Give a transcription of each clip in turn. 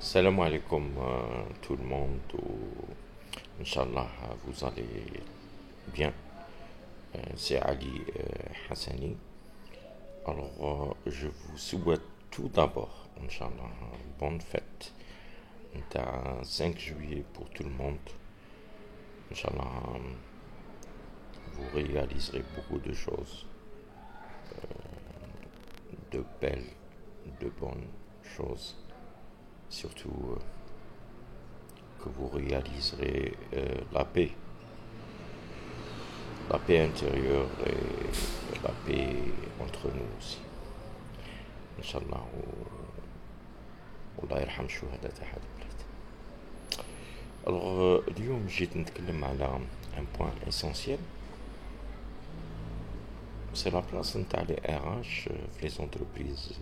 Salam alaikum tout le monde. Inch'Allah, vous allez bien. C'est Ali Hassani. Alors, je vous souhaite tout d'abord, Inch'Allah, bonne fête. Un 5 juillet pour tout le monde. Inch'Allah, vous réaliserez beaucoup de choses, de belles, de bonnes choses. Surtout que vous réaliserez la paix intérieure et la paix entre nous aussi. Inch'Allah, والله يرحم شهداء أحد البلاد. Alors, اليوم جيت نتكلم على un point essentiel. C'est la place نتاع les RH في les entreprises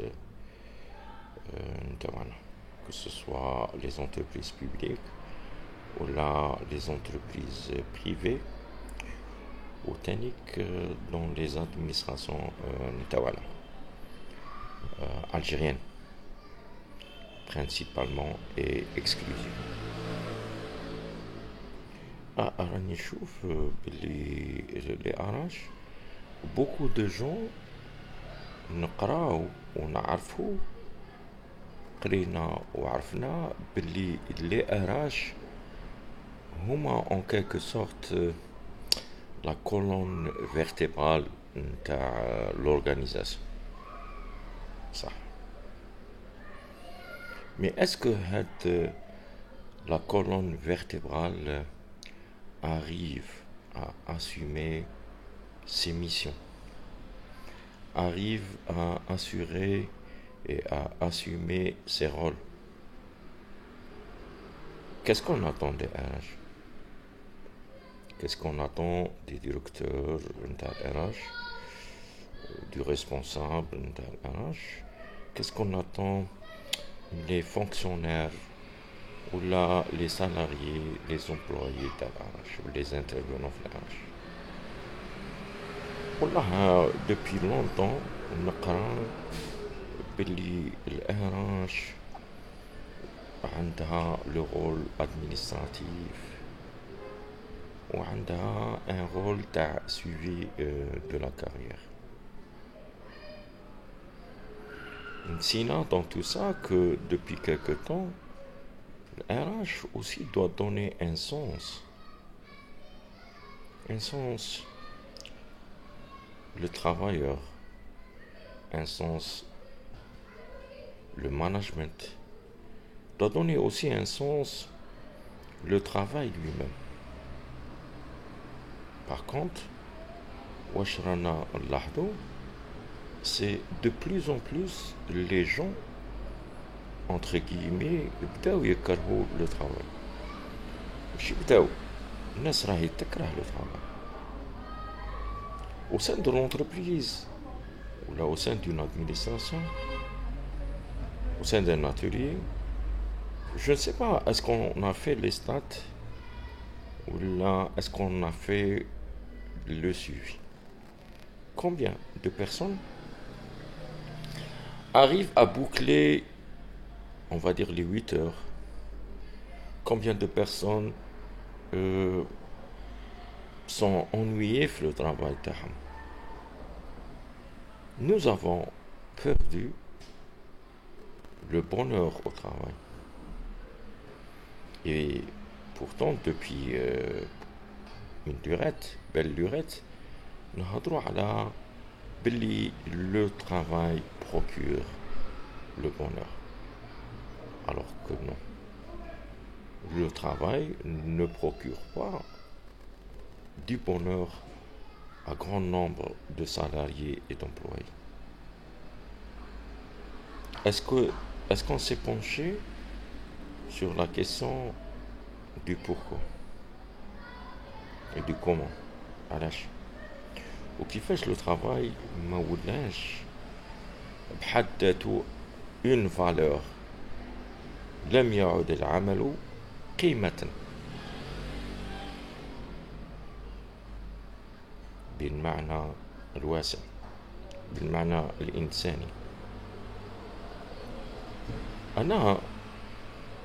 نتاعنا, que ce soit les entreprises publiques ou là les entreprises privées ou techniques dans les administrations نتاعنا algériennes principalement et exclusivement. راني نشوف بلي les RH, beaucoup de gens نقراو ونعرفوا قرينا وعرفنا بلي les RH هما en quelque sorte la colonne vertébrale نتاع l'organisation. صح. Mais est-ce que la colonne vertébrale arrive à assumer ses missions, arrive à assurer et à assumer ses rôles? Qu'est-ce qu'on attend des RH? Qu'est-ce qu'on attend des directeurs de RH, du responsable de RH? Qu'est-ce qu'on attend les fonctionnaires ou là les salariés, les employés de RH ou les intervenants de RH? والله depuis longtemps نقرا باللي الRH عندها le rôle administratif وعندها un rôle تاع suivi de la carrière. Ntsina dans tout ça que depuis quelque temps, le RH aussi doit donner un sens, le travailleur, un sens, le management, doit donner aussi un sens, le travail lui-même. Par contre, Washrana Lahdo, c'est de plus en plus les gens, entre guillemets, بداو يكرهوا le travail. مش بداو, الناس راهي تكره le travail. Au sein de l'entreprise, ou là au sein d'une administration, au sein d'un atelier, je ne sais pas, est-ce qu'on a fait les stats ou là est-ce qu'on a fait le suivi? Combien de personnes arrivent à boucler, on va dire, les 8 heures? Combien de personnes sont ennuyées par le travail تاعهم? Nous avons perdu le bonheur au travail. Et pourtant, depuis une belle durette, نهضروا على بلي le travail procure le bonheur. Alors que non. Le travail ne procure pas du bonheur à grand nombre de salariés et d'employés. Est-ce qu'on s'est penché sur la question du pourquoi et du comment? علاش وكيفاش لو travail ما ولاش بحد ذاته une valeur, لم يعد العمل قيمة بالمعنى الواسع, بالمعنى الإنساني. أنا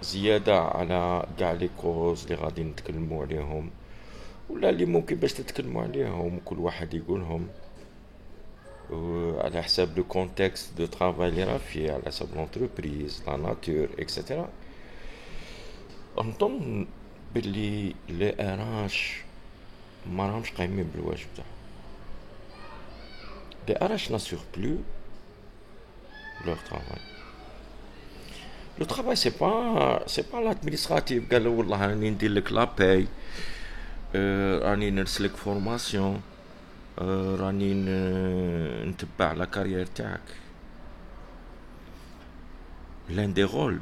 زيادة على كاع لي كوز اللي غادي نتكلموا عليهم ولا اللي ممكن باش تتكلموا عليهم كل واحد يقولهم على حساب لو كونتكست دو ترافاي اللي راه فيه، على حساب لونتربريز، لا ناتور اكسيتيرا. نظن باللي لي اراش ما راهمش قايمين بالواجب تاعهم. لي اراش ناسيغ بلو leur travail. Le travail, c'est pas l'administratif. قال له والله راني ندير لك لا باي، راني نرسلك فورماسيون، راني نتبع لا كارير تاعك. L'un des rôles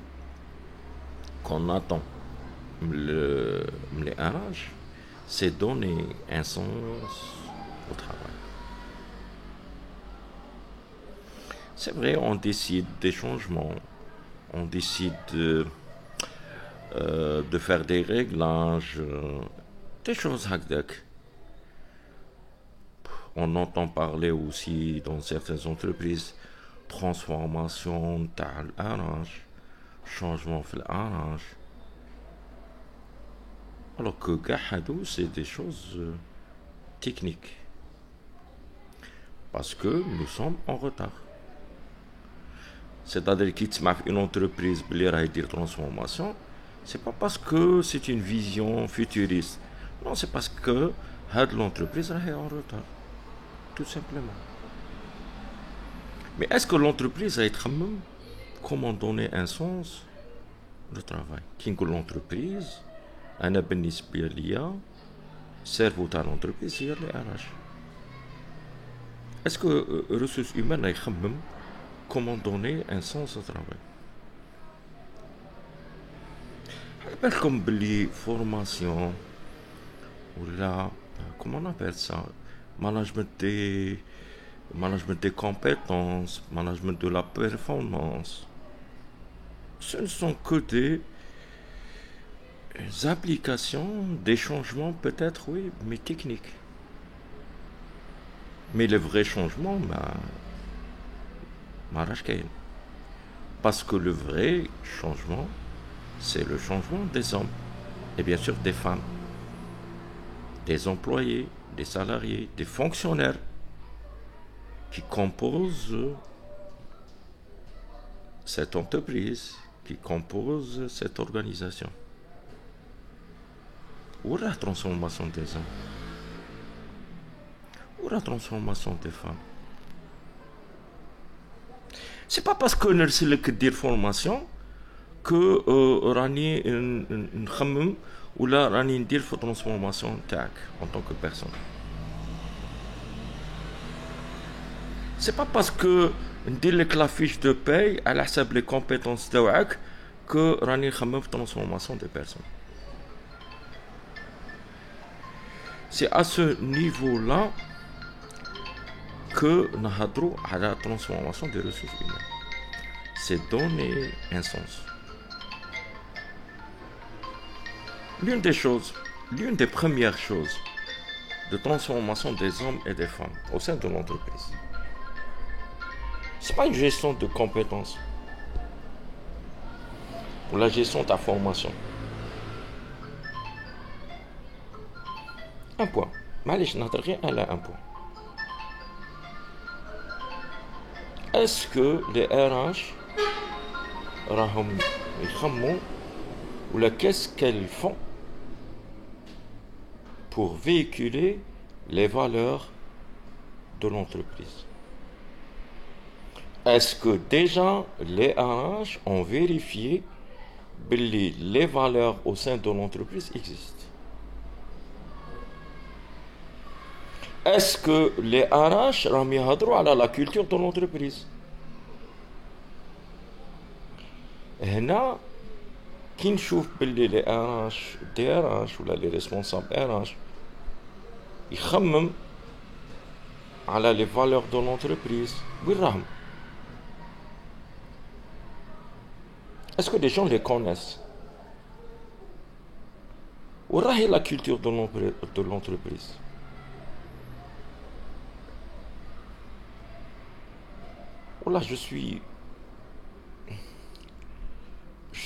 qu'on attend les RH, c'est donner un sens au travail. C'est vrai, on décide des changements, on décide de faire des réglages, des choses hagdak. On entend parler aussi dans certaines entreprises transformation تاع الRH, changement في الRH. Alors que gahadou, c'est des choses techniques. Parce que nous sommes en retard. C'est-à-dire qu'il y a une entreprise qui a une transformation, c'est pas parce que c'est une vision futuriste. Non, c'est parce que l'entreprise est en retard. Tout simplement. Mais est-ce que l'entreprise a été comment donner un sens au travail? Qui que l'entreprise, un bénéfice lié, cerveau à l'entreprise, c'est les RH. Est-ce que les ressources humaines a comment donner un sens au travail? Comme les formations ou là, comment on appelle ça, management des compétences, management de la performance, ce ne sont que des applications, des changements peut-être, oui, mais techniques. Mais les vrais changements, parce que le vrai changement, c'est le changement des hommes et bien sûr des femmes, des employés, des salariés, des fonctionnaires qui composent cette entreprise, qui composent cette organisation. Où est la transformation des hommes? Où est la transformation des femmes? C'est pas parce que nous avons des formations que rani nkhemmem ou là rani ندير في transformation تاعك en tant que personne. C'est pas parce que ندير لك la fiche de paye على حساب les compétences تاعك que راني نخمم في transformation des personnes. C'est à ce niveau-là que نهضروا على la transformation des ressources humaines. C'est donner un sens. L'une des premières choses de transformation des hommes et des femmes au sein de l'entreprise, c'est pas une gestion de compétences ou la gestion de ta formation. Un point. معليش نهضر غير على un point. Est-ce que les RH راهم يخمموا ولا qu'est-ce qu'elles font pour véhiculer les valeurs de l'entreprise? Est-ce que déjà les RH ont vérifié que les valeurs au sein de l'entreprise existent? Est-ce que les RH راهم يهضروا على la culture de l'entreprise? هنا كي نشوف باللي لي RH دي RH ولا لي ريسبونسابل RH يخمم على les valeurs de l'entreprise، وين راهم؟ Est-ce que les gens les connaissent? Où est la culture de l'entreprise? Voilà, je suis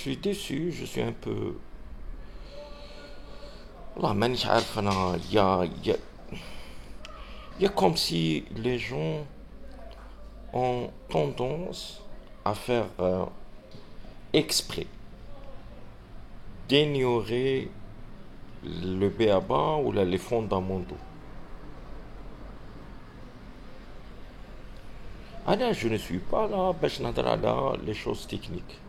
suis déçu, je suis un peu... والله مانيش عارف أنا il y a comme si les gens ont tendance à faire exprès d'ignorer le béaba ou les fondamentaux. Alors, je ne suis pas là باش نهضر على les choses techniques.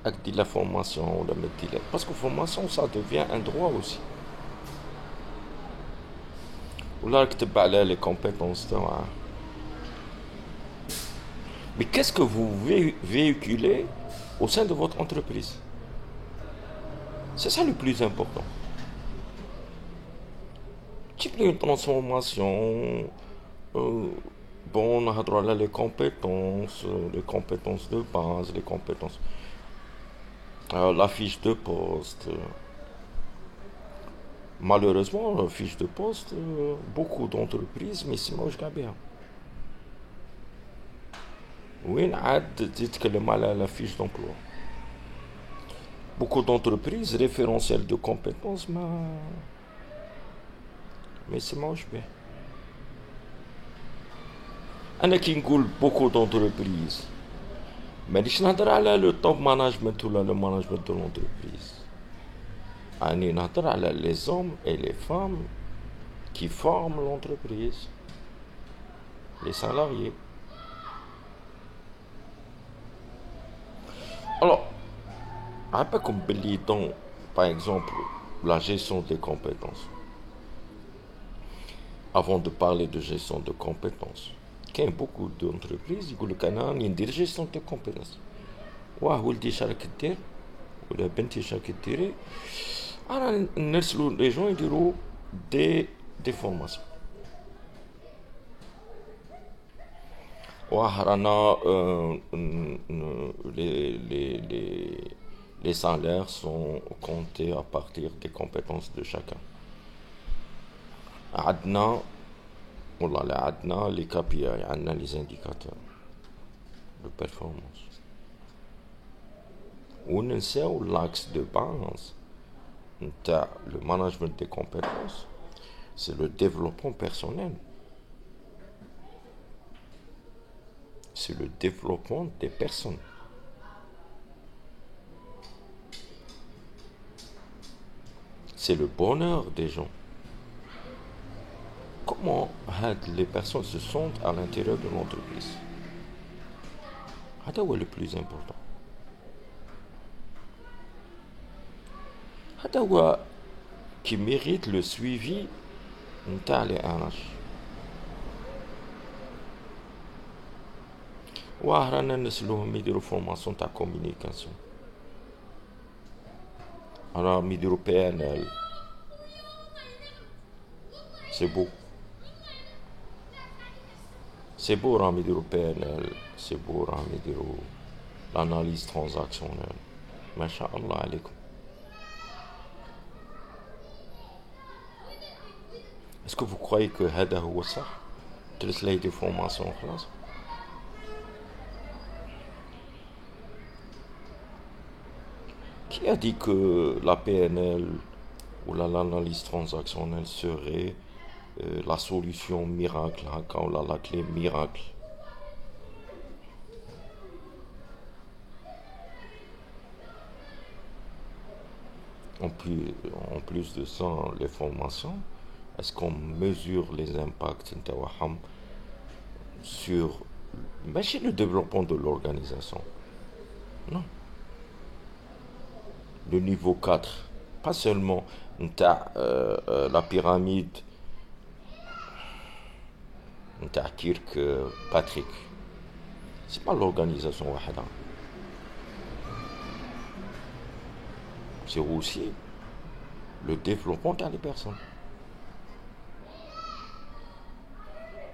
Avec de la formation ou la métier. Parce que formation, ça devient un droit aussi. Ou là, tu parles les compétences. Mais qu'est-ce que vous véhiculez au sein de votre entreprise? C'est ça le plus important. Type de transformation, bon, on a droit à les compétences de base, les compétences. La fiche de poste. Malheureusement, la fiche de poste, beaucoup d'entreprises, mais c'est moche bien. وين عاد تتكلم على la fiche d'emploi. Beaucoup d'entreprises, référentiel de compétences, mais c'est moche bien. أنا كي نقول beaucoup d'entreprises, مانيش نهضر على le top management ولا le management de l'entreprise. أنا نهضر على les hommes et les femmes qui forment l'entreprise, les salariés. Alors, un peu comme dans, par exemple, la gestion des compétences. Avant de parler de gestion de compétences, il y a beaucoup d'entreprises qui disent qu'il y a une gestion de compétences. واه ولدي شارك دير ولا بنتي شارك ديري انا نرسلوا لي جون يديروا دي فورماسيون واه رانا les salaires sont comptés à partir des compétences de chacun. عندنا والله عندنا les KPI, عندنا les indicateurs de performance. وننساو l'axe de base le management des compétences, c'est le développement personnel. C'est le développement des personnes. C'est le bonheur des gens. Comment les personnes se sentent à l'intérieur de l'entreprise. C'est le plus important. C'est qui mérite le suivi de les RH. ورانا نسلوهم يديروا فورماسيون تاع كوميونيكاسيون راهم يديروا PNL. c'est beau راهم يديروا PNL, c'est beau راهم يديروا l'analyse transactionnelle. ما شاء الله عليكم. Est-ce que vous croyez que هذا هو صح؟ تلس لي دي فورماسيون خلاص. Qui a dit que la PNL ou l'analyse transactionnelle serait la solution miracle, ou la clé miracle? En plus de ça, les formations, est-ce qu'on mesure les impacts sur le développement de l'organisation? Non. Le niveau 4, pas seulement la pyramide Kirk Patrick, c'est pas l'organisation wahda, c'est aussi le développement des personnes.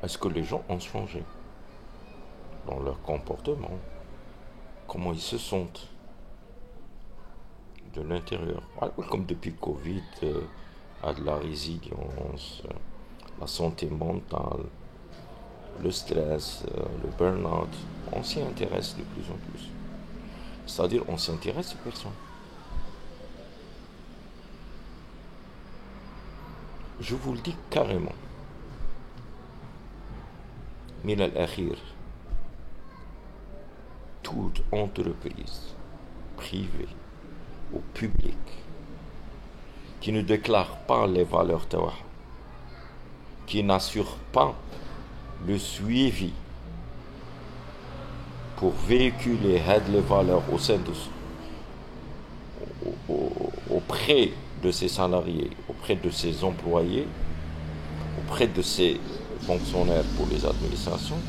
Est-ce que les gens ont changé dans leur comportement, comment ils se sentent de l'intérieur, comme depuis le Covid, à de la résilience, la santé mentale, le stress, le burn-out, on s'y intéresse de plus en plus. C'est-à-dire on s'intéresse aux personnes. Je vous le dis carrément. Min al-akhir, toute entreprise, privée ou publique, qui ne déclare pas les valeurs tawa, qui n'assure pas le suivi pour véhiculer les valeurs au sein de, auprès de ses salariés, auprès de ses employés, auprès de ses fonctionnaires pour les administrations,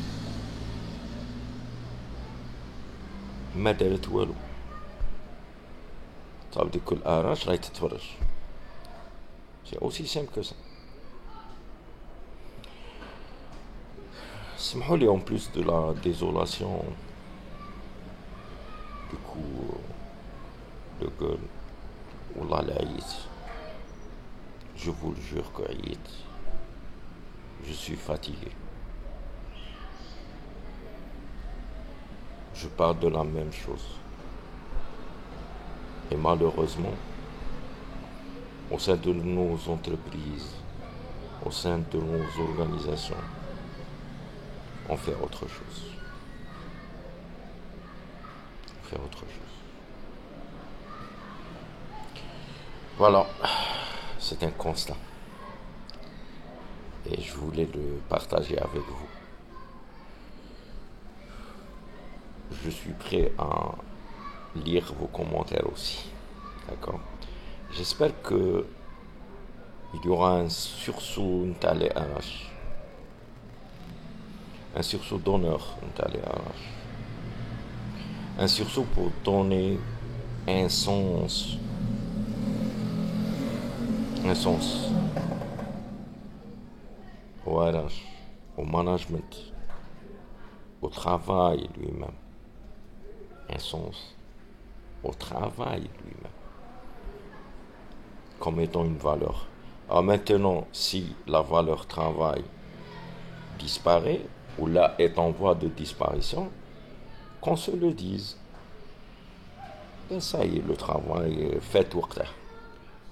ما دارت والو. Ça veut dire que الآراش راهي تتفرج. C'est aussi simple que ça. اسمحوا لي en plus de la désolation du coup de gueule. والله العييت. Je vous le jure que عييت. Je suis fatigué. Je parle de la même chose. Et malheureusement, au sein de nos entreprises, au sein de nos organisations, on fait autre chose. On fait autre chose. Voilà, c'est un constat. Et je voulais le partager avec vous. Je suis prêt à lire vos commentaires aussi. D'accord? J'espère que il y aura un sursaut نتاع RH. Un sursaut d'honneur نتاع RH. Un sursaut pour donner un sens au RH, au management, au travail lui-même, un sens au travail lui-même, comme étant une valeur. Alors maintenant, si la valeur travail disparaît, ou là est en voie de disparition, qu'on se le dise. Et ça y est, le travail fait وقته.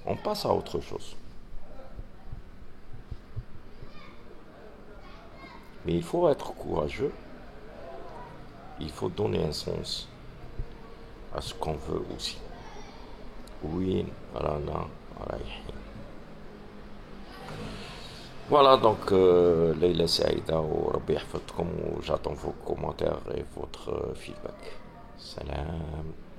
On passe à autre chose. Mais il faut être courageux. Il faut donner un sens à ce qu'on veut aussi. Oui, rana, رايحين. Voilà donc Leila Saïda ou Rabbi Yahfadkoum, j'attends vos commentaires et votre feedback. Salam.